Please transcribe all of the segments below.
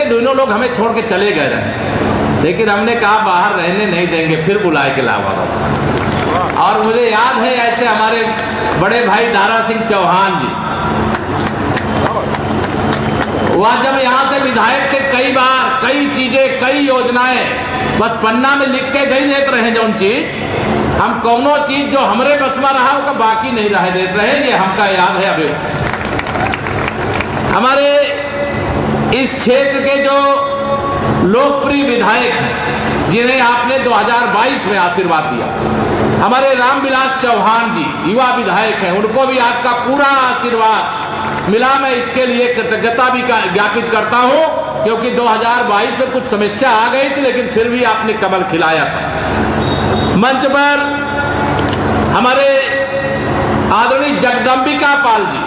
दोनों लोग हमें छोड़ के चले गए रहे, लेकिन हमने कहा बाहर रहने नहीं देंगे, फिर बुलाए के लावा। और मुझे याद है ऐसे हमारे बड़े भाई दारा सिंह चौहान जी, वह जब यहाँ से विधायक थे, कई बार कई चीजें कई योजनाएं बस पन्ना में लिख के गई देते रहे। जौन चीज हम कौनो चीज जो हमरे बस में रहा उसका बाकी नहीं रहे देते रहे, ये हमका याद है। अभी हमारे इस क्षेत्र के जो लोकप्रिय विधायक हैं जिन्हें आपने 2022 में आशीर्वाद दिया, हमारे रामविलास चौहान जी युवा विधायक हैं, उनको भी आपका पूरा आशीर्वाद मिला। मैं इसके लिए कृतज्ञता भी ज्ञापित करता हूं, क्योंकि 2022 में कुछ समस्या आ गई थी, लेकिन फिर भी आपने कमल खिलाया था। मंच पर हमारे आदरणीय जगदम्बिका पाल जी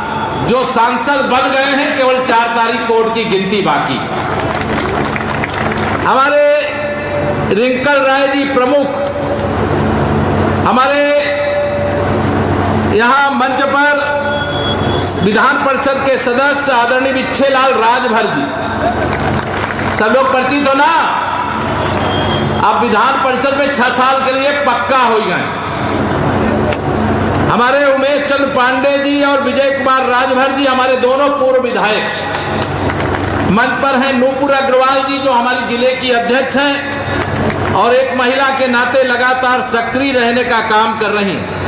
जो सांसद बन गए हैं, केवल 4 तारीख को उनकी गिनती बाकी। हमारे रिंकल राय जी प्रमुख, हमारे यहाँ मंच पर विधान परिषद के सदस्य आदरणीय विच्छेलाल राजभर जी, सब लोग परिचित हो ना। अब विधान परिषद में 6 साल के लिए पक्का हो गए। हमारे उमेश चंद्र पांडे जी और विजय कुमार राजभर जी हमारे दोनों पूर्व विधायक मंच पर हैं। नूपुर अग्रवाल जी जो हमारी जिले की अध्यक्ष हैं और एक महिला के नाते लगातार सक्रिय रहने का काम कर रही हैं।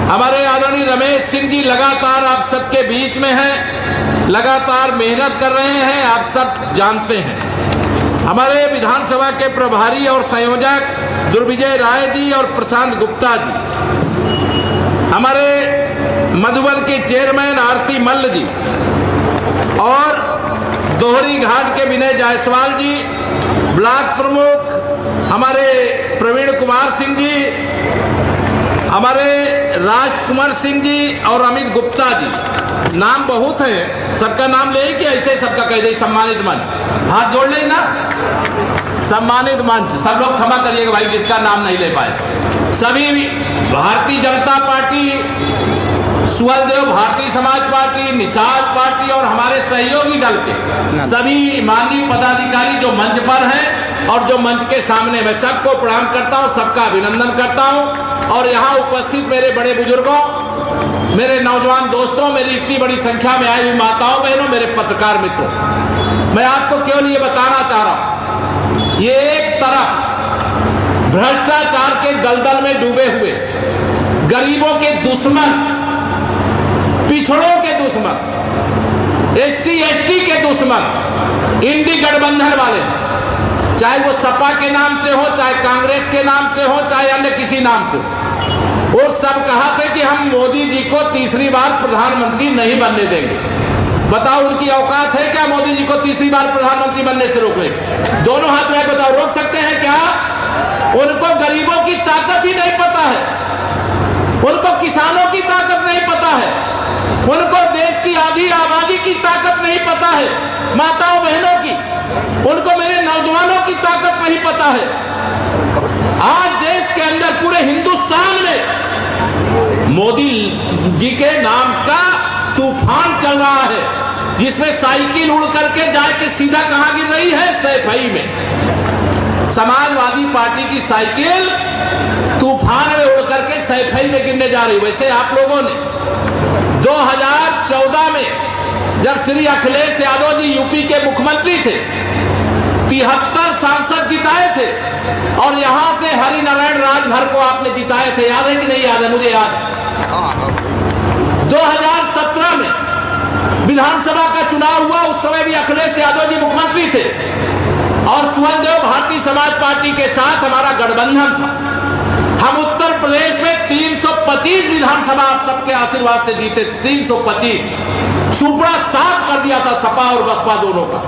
हमारे आदरणीय रमेश सिंह जी लगातार आप सबके बीच में हैं, लगातार मेहनत कर रहे हैं, आप सब जानते हैं। हमारे विधानसभा के प्रभारी और संयोजक दुर्विजय राय जी और प्रशांत गुप्ता जी, हमारे मधुबन के चेयरमैन आरती मल्ल जी और दोहरी घाट के विनय जायसवाल जी, ब्लॉक प्रमुख हमारे प्रवीण कुमार सिंह जी, हमारे राजकुमार सिंह जी और अमित गुप्ता जी। नाम बहुत है, सबका नाम ले कि ऐसे सबका कह दे। सम्मानित मंच, हाथ जोड़ ले ना, सम्मानित मंच, सब लोग क्षमा करिएगा भाई जिसका नाम नहीं ले पाए। सभी Bharatiya Janata party, सुवलदेव Bharatiya Samaj party, Nishad party और हमारे सहयोगी दल के सभी माननीय पदाधिकारी जो मंच पर हैं और जो मंच के सामने, मैं सबको प्रणाम करता हूं, सबका अभिनंदन करता हूं। और यहाँ उपस्थित मेरे बड़े बुजुर्गों, मेरे नौजवान दोस्तों, मेरी इतनी बड़ी संख्या में आई हुई माताओं बहनों, मेरे पत्रकार मित्रों, मैं आपको केवल ये बताना चाह रहा हूं, ये एक तरफ भ्रष्टाचार के दलदल में डूबे हुए गरीबों के दुश्मन, पिछड़ों के दुश्मन, एससी एसटी के दुश्मन, इंडी गठबंधन वाले, चाहे वो सपा के नाम से हो, चाहे कांग्रेस के नाम से हो, चाहे अन्य किसी नाम से, और सब कहा थे कि हम मोदी जी को तीसरी बार प्रधानमंत्री नहीं बनने देंगे। बताओ उनकी औकात है क्या मोदी जी को तीसरी बार प्रधानमंत्री बनने से रोकने? दोनों हाथ में बताओ, रोक सकते हैं क्या? उनको गरीबों की ताकत ही नहीं पता है, उनको किसानों की ताकत नहीं पता है, उनको देश की आधी आबादी की ताकत नहीं पता है, माताओं बहनों की, उनको मेरे नौजवानों की ताकत नहीं पता है। आज देश के अंदर पूरे हिंदुस्तान में मोदी जी के नाम का तूफान चल रहा है, जिसमें साइकिल उड़ करके जाके सीधा कहां गिर रही है? सैफई में। समाजवादी पार्टी की साइकिल तूफान में उड़ करके सैफई में गिरने जा रही। वैसे आप लोगों ने 2014 में जब श्री अखिलेश यादव जी यूपी के मुख्यमंत्री थे, 73 सांसद जिताए थे और यहां से हरिनारायण राजभर को आपने जिताए थे। याद है कि नहीं याद है? मुझे याद है। 2017 में विधानसभा का चुनाव हुआ, उस समय भी अखिलेश यादव जी मुख्यमंत्री थे और सुवलदेव भारतीय समाज पार्टी के साथ हमारा गठबंधन था। हम उत्तर प्रदेश में 325 विधानसभा आप सबके आशीर्वाद से जीते थे। 325 सुपड़ा साफ कर दिया था सपा और बसपा दोनों का।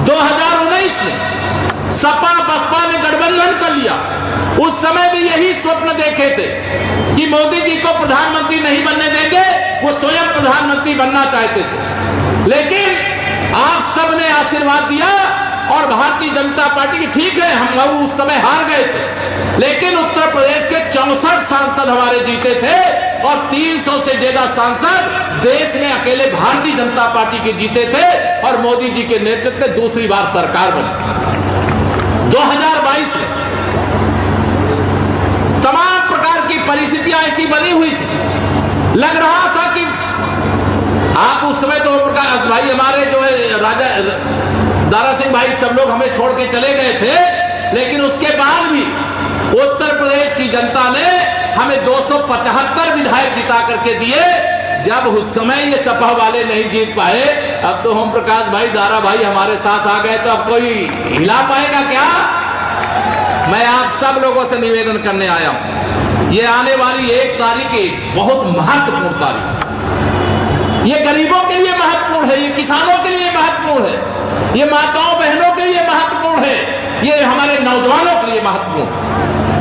2019 में सपा बसपा ने गठबंधन कर लिया। उस समय भी यही स्वप्न देखे थे कि मोदी जी को प्रधानमंत्री नहीं बनने देंगे, वो स्वयं प्रधानमंत्री बनना चाहते थे। लेकिन आप सबने आशीर्वाद दिया और भारतीय जनता पार्टी की, ठीक है हम उस समय हार गए थे, लेकिन उत्तर प्रदेश के 64 सांसद हमारे जीते थे और 300 से ज्यादा सांसद देश में अकेले भारतीय जनता पार्टी के जीते थे और मोदी जी के नेतृत्व में दूसरी बार सरकार बनी 2022 में। तमाम प्रकार की परिस्थितियां ऐसी बनी हुई थी, लग रहा था कि आप उस समय तो प्रकाश भाई हमारे जो है राजा दारा सिंह भाई सब लोग हमें छोड़ के चले गए थे, लेकिन उसके बाद भी उत्तर प्रदेश की जनता ने हमें 275 विधायक जिता करके दिए। जब उस समय ये सपा वाले नहीं जीत पाए, अब तो हम प्रकाश भाई दारा भाई हमारे साथ आ गए, तो अब कोई हिला पाएगा क्या? मैं आप सब लोगों से निवेदन करने आया हूं, ये आने वाली 1 तारीख एक बहुत महत्वपूर्ण तारीख, ये गरीबों के लिए महत्वपूर्ण है, ये किसानों के लिए महत्वपूर्ण है, ये माताओं बहनों के लिए महत्वपूर्ण है, ये हमारे नौजवानों के लिए महत्वपूर्ण है।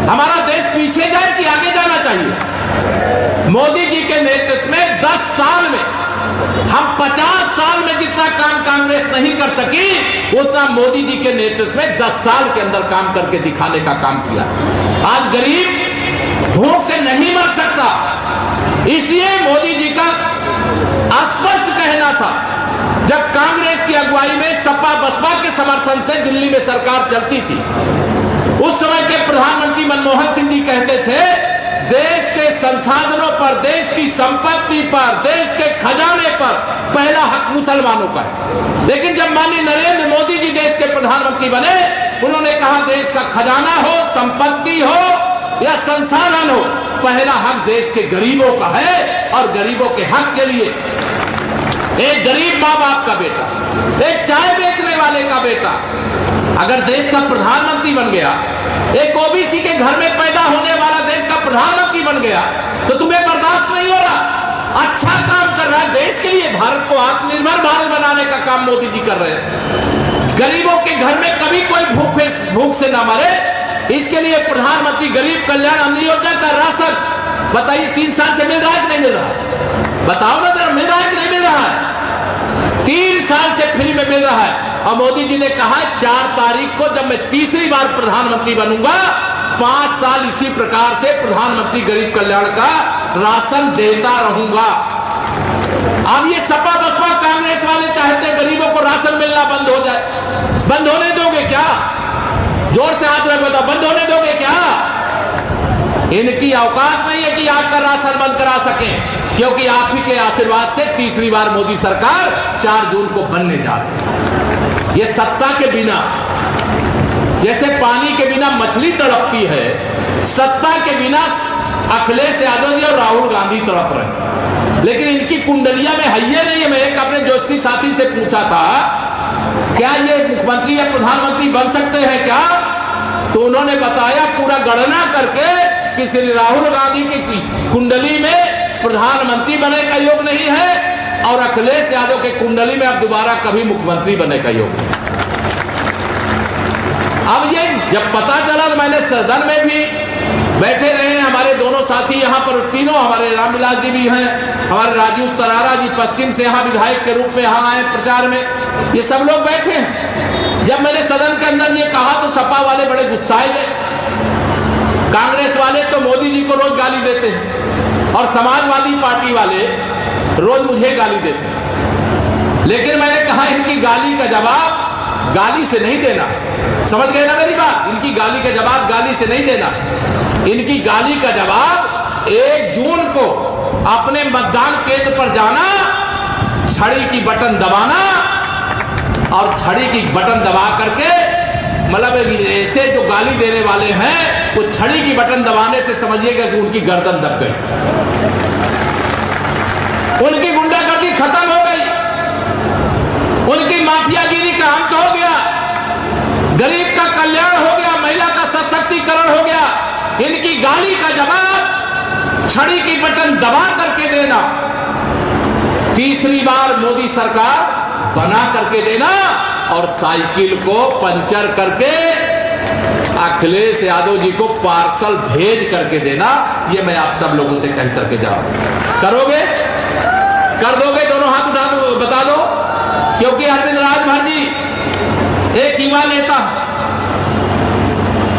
हमारा देश पीछे जाए कि आगे जाना चाहिए? मोदी जी के नेतृत्व में 10 साल में हम 50 साल में जितना काम कांग्रेस नहीं कर सकी, उतना मोदी जी के नेतृत्व में 10 साल के अंदर काम करके दिखाने का काम किया। आज गरीब भूख से नहीं मर सकता, इसलिए मोदी जी का स्पष्ट कहना था, जब कांग्रेस की अगुवाई में सपा बसपा के समर्थन से दिल्ली में सरकार चलती थी, उस समय के प्रधानमंत्री मनमोहन सिंह जी कहते थे, देश के संसाधनों पर, देश की संपत्ति पर, देश के खजाने पर पहला हक मुसलमानों का है। लेकिन जब माननीय नरेंद्र मोदी जी देश के प्रधानमंत्री बने, उन्होंने कहा देश का खजाना हो, संपत्ति हो या संसाधन हो, पहला हक देश के गरीबों का है। और गरीबों के हक के लिए एक गरीब माँ बाप का बेटा, एक चाय बेचने वाले का बेटा अगर देश का प्रधानमंत्री बन गया, एक ओबीसी के घर में पैदा होने वाला देश का प्रधानमंत्री बन गया, तो तुम्हें बर्दाश्त नहीं हो रहा? अच्छा काम कर रहा है देश के लिए, भारत को आत्मनिर्भर भारत बनाने का काम मोदी जी कर रहे हैं। गरीबों के घर में कभी कोई भूख से ना मरे, इसके लिए प्रधानमंत्री गरीब कल्याण अन्न योजना का राशन बताइए 3 साल से मिल रहा है कि नहीं मिल रहा है? बताओ ना जरा, मिल रहा है कि नहीं मिल रहा है? 3 साल से फ्री में मिल रहा है। और मोदी जी ने कहा 4 तारीख को जब मैं तीसरी बार प्रधानमंत्री बनूंगा, 5 साल इसी प्रकार से प्रधानमंत्री गरीब कल्याण का राशन देता रहूंगा। अब ये सपा बसपा कांग्रेस वाले चाहते हैं गरीबों को राशन मिलना बंद हो जाए। बंद होने दोगे क्या? जोर से हाथ रख बताओ, बंद होने दोगे क्या? इनकी औकात नहीं है कि आपका राशन बंद करा सकें, क्योंकि आप ही के आशीर्वाद से तीसरी बार मोदी सरकार 4 जून को बनने जा रही है। ये सत्ता के बिना, जैसे पानी के बिना मछली तड़पती है, सत्ता के बिना अखिलेश यादव जी और राहुल गांधी तड़प रहे। लेकिन इनकी कुंडलियां में हैये नहीं है। मैं एक अपने जोशी साथी से पूछा था, क्या ये मुख्यमंत्री या प्रधानमंत्री बन सकते हैं क्या? तो उन्होंने बताया पूरा गणना करके कि श्री राहुल गांधी की कुंडली में प्रधानमंत्री बनने का योग नहीं है और अखिलेश यादव के कुंडली में अब दोबारा कभी मुख्यमंत्री बनने का योग नहीं। अब ये जब पता चला तो मैंने सदन में भी बैठे रहे, हमारे दोनों साथी यहाँ पर तीनों, हमारे रामविलास जी भी हैं, हमारे राजीव तरारा जी पश्चिम से यहाँ विधायक के रूप में यहाँ आए प्रचार में, ये सब लोग बैठे हैं। जब मैंने सदन के अंदर ये कहा तो सपा वाले बड़े गुस्साए गए। कांग्रेस वाले तो मोदी जी को रोज गाली देते हैं और समाजवादी पार्टी वाले रोज मुझे गाली देते हैं। लेकिन मैंने कहा इनकी गाली का जवाब गाली से नहीं देना। समझ गए ना मेरी बात? इनकी गाली का जवाब गाली से नहीं देना। इनकी गाली का जवाब 1 जून को अपने मतदान केंद्र पर जाना, छड़ी की बटन दबाना और छड़ी की बटन दबा करके, मतलब ऐसे जो गाली देने वाले हैं वो छड़ी की बटन दबाने से समझिएगा कि उनकी गर्दन दब गई, उनकी गुंडागर्दी खत्म हो गई, उनकी माफियागिरी का अंत हो गया, गरीब का कल्याण हो गया, महिला का सशक्तिकरण हो गया। इनकी गाली का जवाब छड़ी की बटन दबा करके देना, तीसरी बार मोदी सरकार बना करके देना और साइकिल को पंचर करके अखिलेश यादव जी को पार्सल भेज करके देना। ये मैं आप सब लोगों से कह करके जा रहा हूं। करोगे? कर दोगे? दोनों हाथ उठा दो, बता दो। क्योंकि अरविंद राजभर जी एक युवा नेता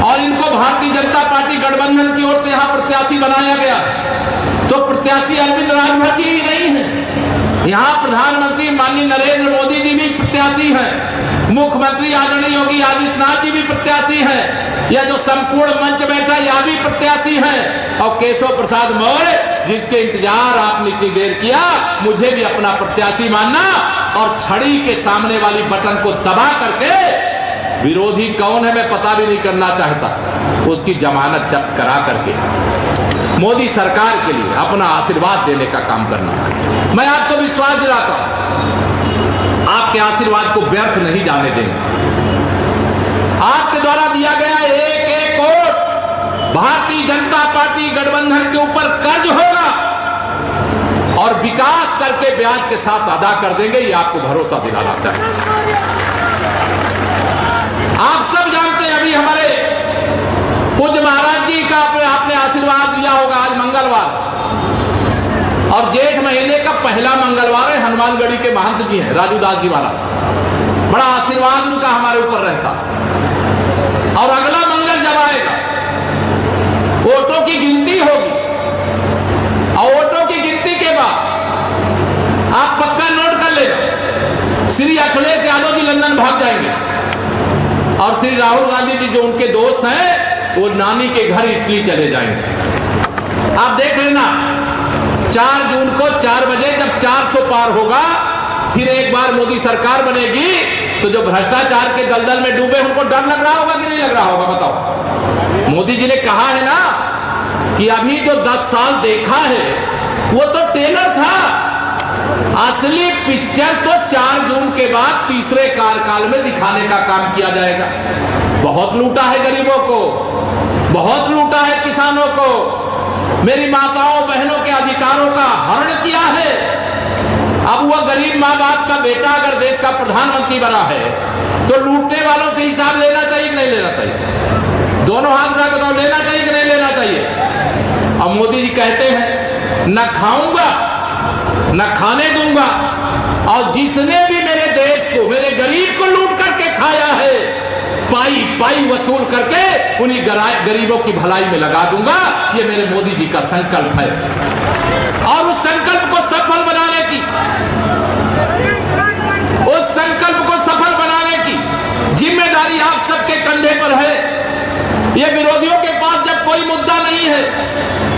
और इनको भारतीय जनता पार्टी गठबंधन की ओर से यहां प्रत्याशी बनाया गया। तो प्रत्याशी अरविंद राजभर जी नहीं है, यहाँ प्रधानमंत्री माननीय नरेंद्र मोदी जी भी प्रत्याशी हैं, मुख्यमंत्री आदरणीय योगी आदित्यनाथ जी भी प्रत्याशी हैं, यह जो संपूर्ण मंच बैठा यह भी प्रत्याशी हैं, और केशव प्रसाद मौर्य जिसके इंतजार आपने इतनी देर किया, मुझे भी अपना प्रत्याशी मानना और छड़ी के सामने वाली बटन को दबा करके विरोधी कौन है मैं पता भी नहीं करना चाहता, उसकी जमानत जब्त करा करके मोदी सरकार के लिए अपना आशीर्वाद देने का काम करना। मैं आपको विश्वास दिलाता हूं, आपके आशीर्वाद को व्यर्थ नहीं जाने देंगे। आपके द्वारा दिया गया एक एक वोट भारतीय जनता पार्टी गठबंधन के ऊपर कर्ज होगा और विकास करके ब्याज के साथ अदा कर देंगे, ये आपको भरोसा दिलाना चाहिए। आप सब जानते हैं अभी हमारे पूज्य महाराज जी का आपने आशीर्वाद लिया होगा, आज मंगलवार और जेठ महीने का पहला मंगलवार है, हनुमानगढ़ी के महंत जी हैं राजू दास जी महाराज, बड़ा आशीर्वाद उनका हमारे ऊपर रहता। और अगला मंगल जब आएगा वोटों की गिनती होगी और वोटों की गिनती के बाद आप पक्का नोट कर लेना, श्री अखिलेश यादव जी लंदन भाग जाएंगे और श्री राहुल गांधी जी जो उनके दोस्त हैं वो नानी के घर इटली चले जाएंगे। आप देख लेना 4 जून को 4 बजे जब 400 पार होगा फिर एक बार मोदी सरकार बनेगी, तो जो भ्रष्टाचार के दलदल में डूबे उनको डर लग रहा होगा कि नहीं लग रहा होगा बताओ। मोदी जी ने कहा है ना कि अभी जो 10 साल देखा है वो तो टेलर था, असली पिक्चर तो 4 जून के बाद तीसरे कार्यकाल में दिखाने का काम किया जाएगा। बहुत लूटा है गरीबों को, बहुत लूटा है किसानों को, मेरी माताओं बहनों के अधिकारों का हरण किया है। अब वह गरीब माँ बाप का बेटा अगर देश का प्रधानमंत्री बना है तो लूटने वालों से हिसाब लेना चाहिए कि नहीं लेना चाहिए? दोनों हाथ उठा के तो लेना चाहिए कि नहीं लेना चाहिए? अब मोदी जी कहते हैं न खाऊंगा न खाने दूंगा, और जिसने भी मेरे देश को मेरे गरीब को लूट करके खाया है पाई पाई वसूल करके उन्हीं गरीबों की भलाई में लगा दूंगा। ये मेरे मोदी जी का संकल्प है और उस संकल्प को सफल बनाने की जिम्मेदारी आप सबके कंधे पर है। ये विरोधियों के पास जब कोई मुद्दा नहीं है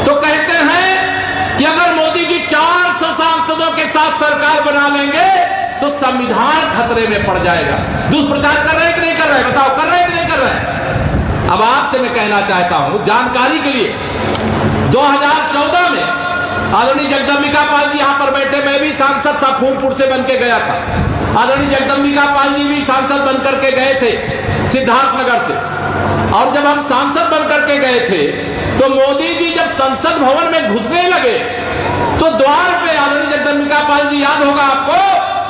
तो कहते हैं कि अगर मोदी जी 400 सांसदों के साथ सरकार बना लेंगे तो संविधान खतरे में पड़ जाएगा। दुष्प्रचार कर रहे हैं कि नहीं कर रहे? बताओ, कर रहे हैं कि नहीं कर रहे? अब आपसे मैं कहना चाहता हूं जानकारी के लिए, 2014 में आदरणीय जगदम्बिका पाल जी यहां पर बैठे, मैं भी सांसद था, फूलपुर से बन के गया था। आदरणीय जगदम्बिका पाल जी भी सांसद बन करके गए थे सिद्धार्थनगर से, और जब हम सांसद बन करके गए थे तो मोदी जी जब संसद भवन में घुसने लगे तो द्वार पे आदरणीय जगदम्बिका पाल जी, याद होगा आपको,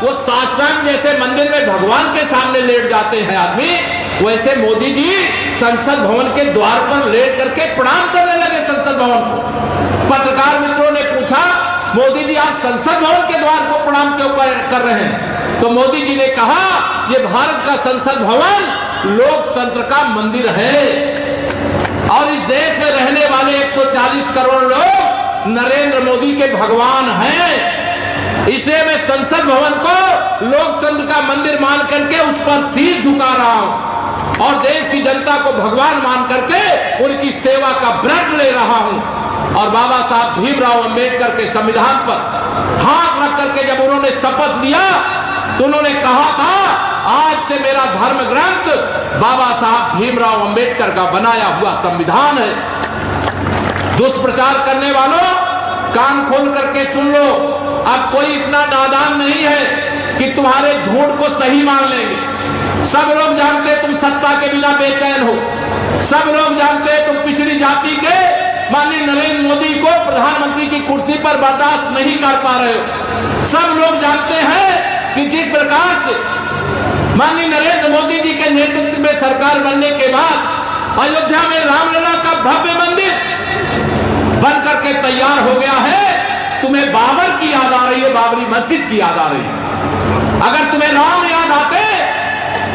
वो साष्टांग जैसे मंदिर में भगवान के सामने लेट जाते हैं आदमी, वैसे मोदी जी संसद भवन के द्वार पर लेट करके प्रणाम करने लगे संसद भवन को। पत्रकार मित्रों ने पूछा, मोदी जी आप संसद भवन के द्वार को प्रणाम क्यों कर रहे हैं? तो मोदी जी ने कहा, ये भारत का संसद भवन लोकतंत्र का मंदिर है और इस देश में रहने वाले 140 करोड़ लोग नरेंद्र मोदी के भगवान हैं, इसलिए मैं संसद भवन को लोकतंत्र का मंदिर मान करके उस पर शीश झुका रहा हूं और देश की जनता को भगवान मान करके उनकी सेवा का व्रत ले रहा हूं। और बाबा साहब भीमराव अंबेडकर के संविधान पर हाथ रख करके जब उन्होंने शपथ लिया तो उन्होंने कहा था, आज से मेरा धर्म ग्रंथ बाबा साहब भीमराव अंबेडकर का बनाया हुआ संविधान है। दुष्प्रचार करने वालों कान खोल करके सुन लो, अब कोई इतना नादान नहीं है कि तुम्हारे झूठ को सही मान लेंगे। सब लोग जानते तुम सत्ता के बिना बेचैन हो, सब लोग जानते तुम पिछड़ी जाति के माननीय नरेंद्र मोदी को प्रधानमंत्री की कुर्सी पर बर्दाश्त नहीं कर पा रहे हो। सब लोग जानते हैं कि जिस प्रकार से माननीय नरेंद्र मोदी जी के नेतृत्व में सरकार बनने के बाद अयोध्या में रामलला का भव्य मंदिर बन करके तैयार हो गया है, तुम्हें बाबर की याद आ रही है, बाबरी मस्जिद की याद आ रही है। अगर तुम्हें राम याद आते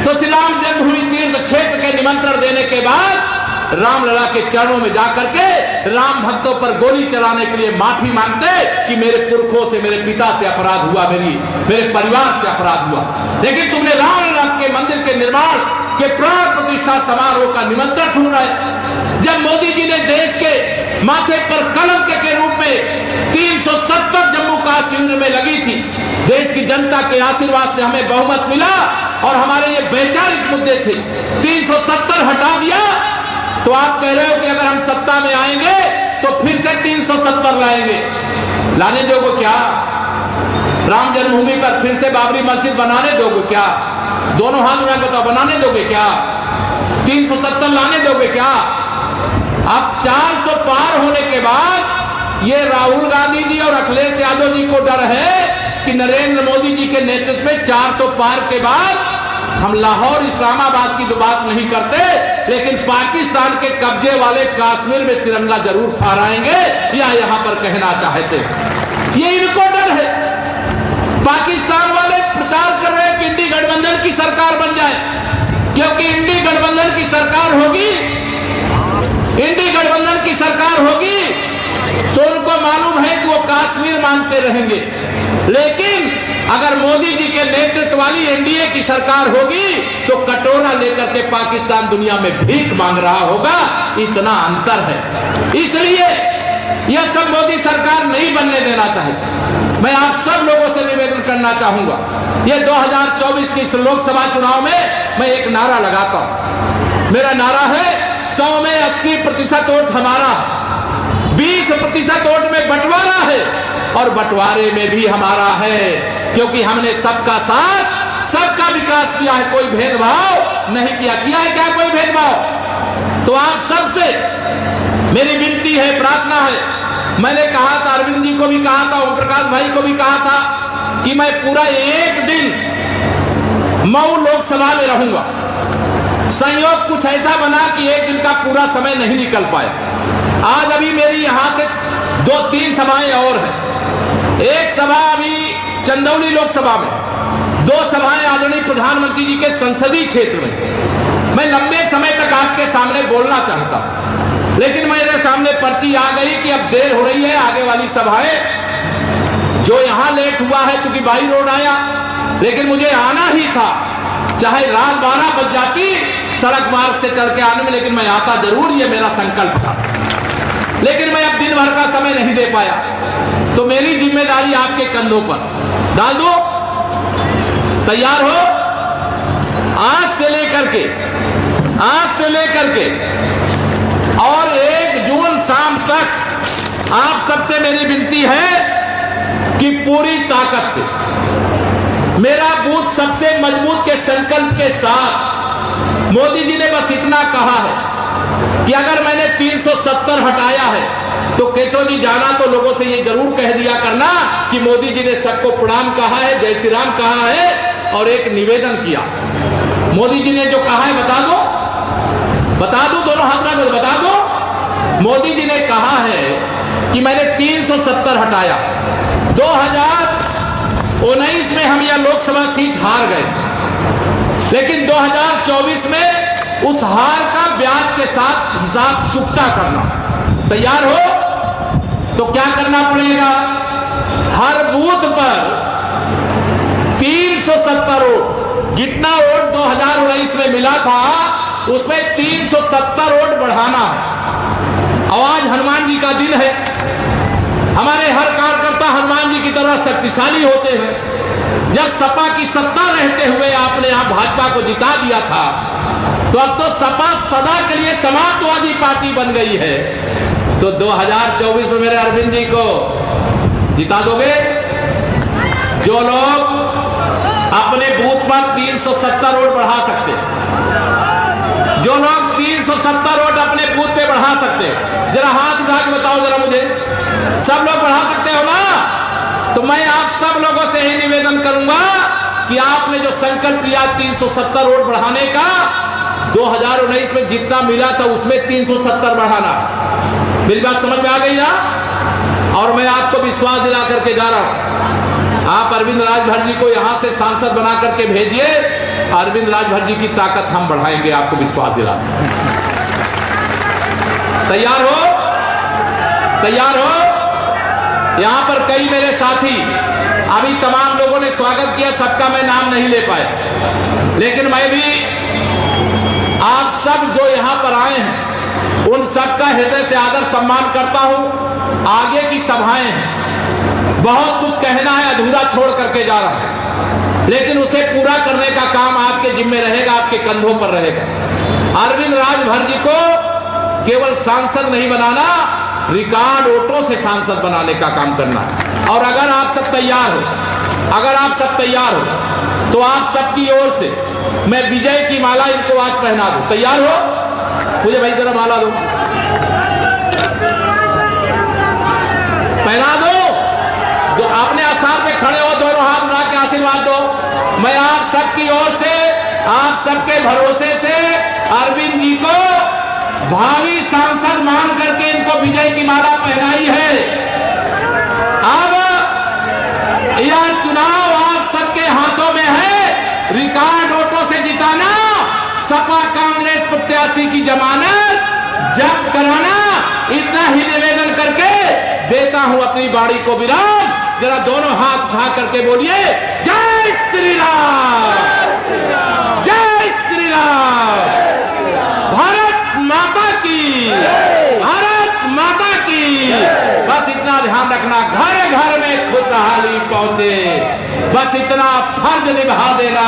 तो श्री राम जन्मभूमि तीर्थ क्षेत्र के निमंत्रण देने के बाद रामलला के चरणों में जाकर के राम भक्तों पर गोली चलाने के लिए माफी मांगते कि मेरे पुरखों से, मेरे पिता से अपराध हुआ, मेरे परिवार से अपराध हुआ। लेकिन तुमने रामलला के मंदिर के निर्माण के प्राण प्रतिष्ठा समारोह का निमंत्रण ढूंढ रहे। जब मोदी जी ने देश के माथे पर कलंक के रूप में 370 जम्मू कश्मीर में लगी थी, देश की जनता के आशीर्वाद से हमें बहुमत मिला और हमारे ये वैचारिक मुद्दे थे, 370 हटा दिया, तो आप कह रहे हो कि अगर हम सत्ता में आएंगे तो फिर से 370 लाएंगे। लाने दोगे क्या? राम जन्मभूमि पर फिर से बाबरी मस्जिद बनाने दोगे क्या? दोनों हाथ उठा के बताओ, बनाने दोगे क्या? 370 लाने दोगे क्या? अब 400 पार होने के बाद ये राहुल गांधी जी और अखिलेश यादव जी को डर है कि नरेंद्र मोदी जी के नेतृत्व में 400 पार के बाद हम लाहौर इस्लामाबाद की तो बात नहीं करते, लेकिन पाकिस्तान के कब्जे वाले कश्मीर में तिरंगा जरूर फहराएंगे, या यहां पर कहना चाहते। ये इनको डर है। पाकिस्तान वाले प्रचार कर रहे हैं कि इंडी गठबंधन की सरकार बन जाए, क्योंकि इंडी गठबंधन की सरकार होगी, इंडी गठबंधन की सरकार होगी तो उनको मालूम है कि वो कश्मीर मांगते रहेंगे। लेकिन अगर मोदी जी के नेतृत्व वाली एनडीए की सरकार होगी तो कटोरा लेकर के पाकिस्तान दुनिया में भीख मांग रहा होगा। इतना अंतर है, इसलिए यह सब मोदी सरकार नहीं बनने देना चाहिए। मैं आप सब लोगों से निवेदन करना चाहूंगा, ये 2024 की लोकसभा चुनाव में मैं एक नारा लगाता हूं। मेरा नारा है 100 में 80% वोट हमारा, 20% वोट में बंटवारा है और बंटवारे में भी हमारा है, क्योंकि हमने सबका साथ, सबका विकास किया है, कोई भेदभाव नहीं किया। किया है क्या कोई भेदभाव? तो आप सबसे मेरी विनती है, प्रार्थना है। मैंने कहा था, अरविंद जी को भी कहा था, ओम प्रकाश भाई को भी कहा था कि मैं पूरा एक दिन मऊ लोकसभा में रहूंगा। संयोग कुछ ऐसा बना कि एक दिन का पूरा समय नहीं निकल पाया। आज अभी मेरी यहां से 2-3 सभाएं और हैं। एक सभा अभी चंदौली लोकसभा में, 2 सभाएं आदरणीय प्रधानमंत्री जी के संसदीय क्षेत्र में। मैं लंबे समय तक आपके सामने बोलना चाहता हूं, लेकिन मेरे सामने पर्ची आ गई कि अब देर हो रही है, आगे वाली सभाएं जो यहां लेट हुआ है चूंकि बाई रोड आया, लेकिन मुझे आना ही था, चाहे रात 12 बज जाती सड़क मार्ग से चल के आने में, लेकिन मैं आता जरूर, ये मेरा संकल्प था। लेकिन मैं अब दिन भर का समय नहीं दे पाया, तो मेरी जिम्मेदारी आपके कंधों पर डाल दो। तैयार हो? आज से लेकर के और 1 जून शाम तक आप सबसे मेरी विनती है कि पूरी ताकत से मेरा बूथ सबसे मजबूत के संकल्प के साथ, मोदी जी ने बस इतना कहा है कि अगर मैंने 370 हटाया है तो केशव जी जाना तो लोगों से ये जरूर कह दिया करना कि मोदी जी ने सबको प्रणाम कहा है, जय श्री राम कहा है और एक निवेदन किया। मोदी जी ने जो कहा है बता दो, दोनों हाथ में बता दो। मोदी जी ने कहा है कि मैंने 370 हटाया। 2019 में हम यह लोकसभा सीट हार गए, लेकिन 2024 में उस हार का ब्याज के साथ हिसाब चुकता करना। तैयार हो? तो क्या करना पड़ेगा? हर बूथ पर 370 वोट, जितना वोट 2019 में मिला था उसमें 370 वोट बढ़ाना है। आवाज हनुमान जी का दिन है। हमारे हर कार्यकर्ता हनुमान जी की तरह शक्तिशाली होते हैं। जब सपा की सत्ता रहते हुए आपने यहां भाजपा को जिता दिया था, तो अब तो सपा सदा के लिए समाजवादी पार्टी बन गई है। तो 2024 में मेरे अरविंद जी को जिता दोगे? जो लोग अपने बूथ पर 370 वोट बढ़ा सकते, जो लोग 370 वोट अपने बूथ पे बढ़ा सकते, जरा हाथ उठा के बताओ जरा मुझे। सब लोग बढ़ा सकते हो ना? तो मैं आप सब लोगों से ही निवेदन करूंगा कि आपने जो संकल्प लिया 370 वोट बढ़ाने का, 2019 में जितना मिला था उसमें 370 बढ़ाना। मेरी बात समझ में आ गई ना? और मैं आपको विश्वास दिला करके जा रहा हूं, आप अरविंद राजभर जी को यहां से सांसद बना करके भेजिए। अरविंद राजभर जी की ताकत हम बढ़ाएंगे, आपको विश्वास दिलाते हैं। तैयार हो? तैयार हो? यहां पर कई मेरे साथी, अभी तमाम लोगों ने स्वागत किया, सबका मैं नाम नहीं ले पाया, लेकिन मैं भी आप सब जो यहां पर आए हैं उन सबका हृदय से आदर सम्मान करता हूं। आगे की सभाएं हैं, बहुत कुछ कहना है, अधूरा छोड़ करके जा रहा है, लेकिन उसे पूरा करने का काम आपके जिम्मे रहेगा, आपके कंधों पर रहेगा। अरविंद राजभर जी को केवल सांसद नहीं बनाना, रिकॉर्ड वोटों से सांसद बनाने का काम करना है। और अगर आप सब तैयार हो, अगर आप सब तैयार हो तो आप सबकी ओर से मैं विजय की माला इनको आज पहना दूं। तैयार हो? मुझे भाई जरा माला दो, पहना दो। अपने आस्थान पे खड़े हो, दोनों हाथ उठा के आशीर्वाद दो। मैं आप सबकी ओर से, आप सबके भरोसे से अरविंद जी को भावी सांसद मान करके इनको विजय की माला पहनाई है। अब यह चुनाव आप सबके हाथों में है, रिकॉर्ड वोटों से जिताना, सपा कांग्रेस प्रत्याशी की जमानत जब्त कराना, इतना ही निवेदन करके देता हूं अपनी बाड़ी को विराम। जरा दोनों हाथ उठा करके बोलिए, जय श्री राम, जय श्री राम, भारत माता की, भारत माता की। बस इतना ध्यान रखना, घर घर में खुशहाली पहुंचे, बस इतना फर्ज निभा देना।